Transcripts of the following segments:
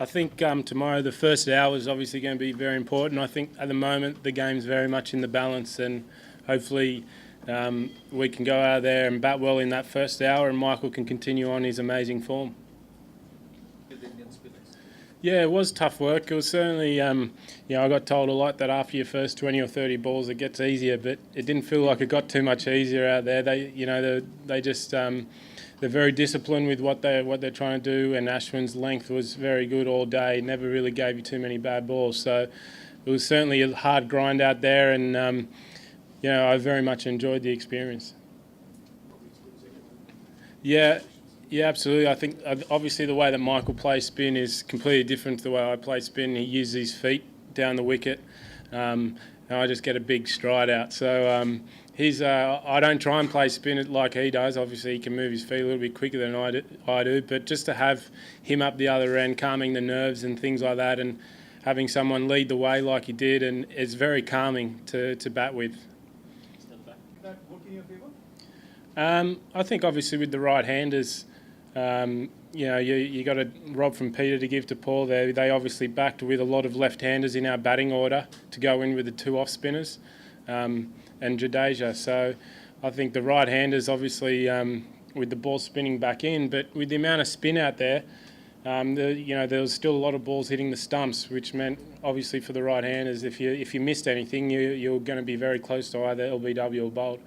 I think tomorrow the first hour is obviously going to be very important. I think at the moment the game's very much in the balance, and hopefully we can go out there and bat well in that first hour, and Michael can continue on his amazing form. Yeah, it was tough work. It was certainly, I got told a lot that after your first 20 or 30 balls it gets easier, but it didn't feel like it got too much easier out there. They just they're very disciplined with what they're trying to do, and Ashwin's length was very good all day. Never really gave you too many bad balls, so it was certainly a hard grind out there, and I very much enjoyed the experience. Yeah, absolutely. I think obviously the way that Michael plays spin is completely different to the way I play spin. He uses his feet down the wicket, and I just get a big stride out. So I don't try and play spin like he does. Obviously, he can move his feet a little bit quicker than I do. But just to have him up the other end, calming the nerves and things like that, and having someone lead the way like he did, and it's very calming to bat with. That work in your favour? I think obviously with the right-handers, you got a Rob from Peter to give to Paul there. They obviously backed with a lot of left-handers in our batting order to go in with the two off-spinners and Jadeja. So I think the right-handers obviously with the ball spinning back in, but with the amount of spin out there, there was still a lot of balls hitting the stumps, which meant obviously for the right-handers, if you missed anything, you're going to be very close to either LBW or bowled.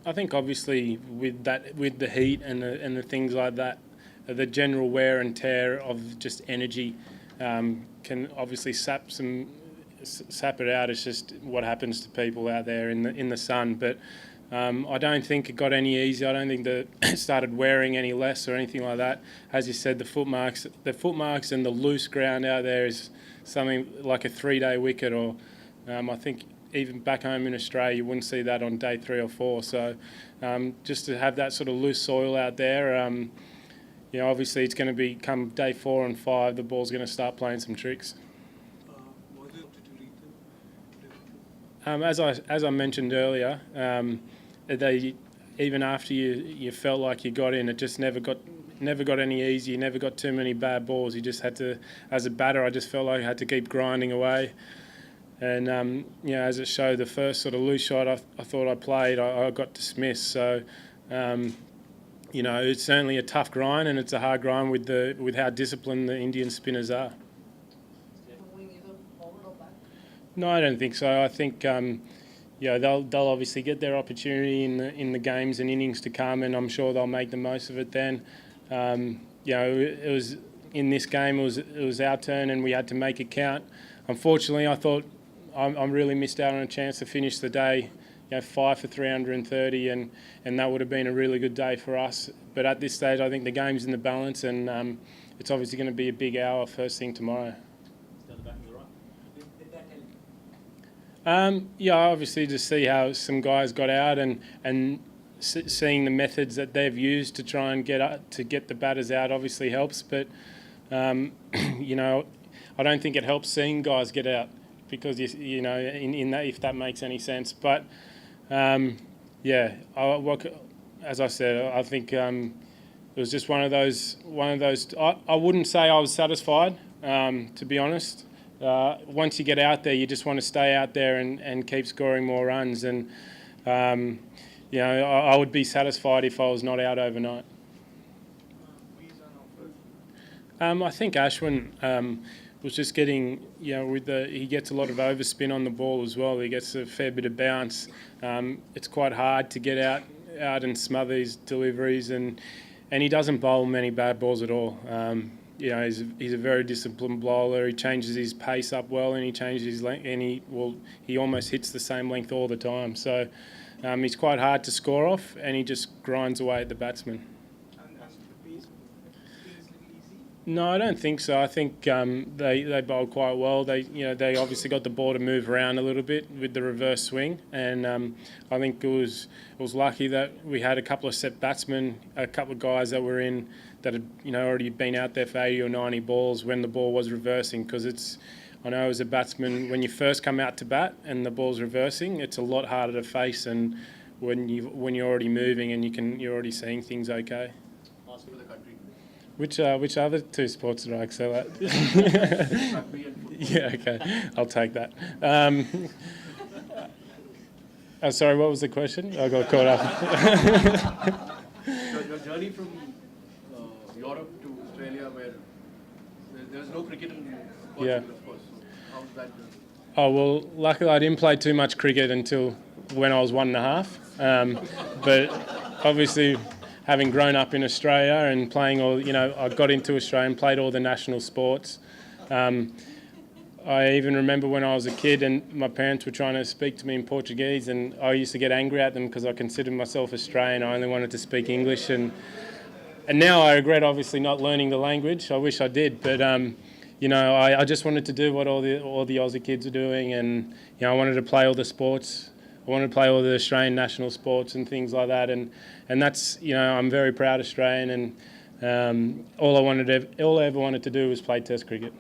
I think obviously with the heat and the things like that, the general wear and tear of just energy can obviously sap it out. It's just what happens to people out there in the sun. But I don't think it got any easier. I don't think that it started wearing any less or anything like that. As you said, the footmarks and the loose ground out there is something like a 3-day wicket, or I think even back home in Australia, you wouldn't see that on day 3 or 4. So just to have that sort of loose soil out there, obviously it's going to become day 4 and 5, the ball's going to start playing some tricks. As I mentioned earlier, even after you felt like you got in, it just never got any easier. You never got too many bad balls. You just had to, as a batter, I just felt like I had to keep grinding away. And, as it showed, the first sort of loose shot I thought I played, I got dismissed. So, it's certainly a tough grind, and it's a hard grind with how disciplined the Indian spinners are. No, I don't think so. I think, they'll obviously get their opportunity in the games and innings to come, and I'm sure they'll make the most of it then. It was in this game, it was our turn, and we had to make it count. Unfortunately, I thought I really missed out on a chance to finish the day, 5 for 330, and that would have been a really good day for us. But at this stage, I think the game's in the balance, and it's obviously going to be a big hour first thing tomorrow. Obviously to see how some guys got out and seeing the methods that they've used to try and get the batters out obviously helps. But I don't think it helps seeing guys get out, because in that, if that makes any sense. But as I said, I think it was just one of those. I wouldn't say I was satisfied, to be honest. Once you get out there, you just want to stay out there and keep scoring more runs. And I would be satisfied if I was not out overnight. I think Ashwin was just getting, he gets a lot of overspin on the ball as well. He gets a fair bit of bounce. It's quite hard to get out and smother his deliveries, and he doesn't bowl many bad balls at all. He's a very disciplined bowler. He changes his pace up well, and he changes his length, and he almost hits the same length all the time. So he's quite hard to score off, and he just grinds away at the batsman. No, I don't think so. I think they bowled quite well. They obviously got the ball to move around a little bit with the reverse swing, and I think it was lucky that we had a couple of set batsmen, a couple of guys that were in that had already been out there for 80 or 90 balls when the ball was reversing. Because I know as a batsman, when you first come out to bat and the ball's reversing, it's a lot harder to face, and when you're already moving and you're already seeing things okay. Which other two sports did I excel at? Rugby and football. Yeah, okay, I'll take that. Sorry, what was the question? I got caught up. Your journey from Europe to Australia, where there's no cricket in Portugal, Yeah. of course. So how's that journey? Oh, well, luckily I didn't play too much cricket until when I was 1.5. But obviously, having grown up in Australia and playing I got into Australia and played all the national sports. I even remember when I was a kid and my parents were trying to speak to me in Portuguese, and I used to get angry at them because I considered myself Australian. I only wanted to speak English, and now I regret obviously not learning the language. I wish I did, but I just wanted to do what all the Aussie kids are doing, and I wanted to play all the sports. I wanted to play all the Australian national sports and things like that, and that's I'm very proud Australian, and all I ever wanted to do was play Test cricket.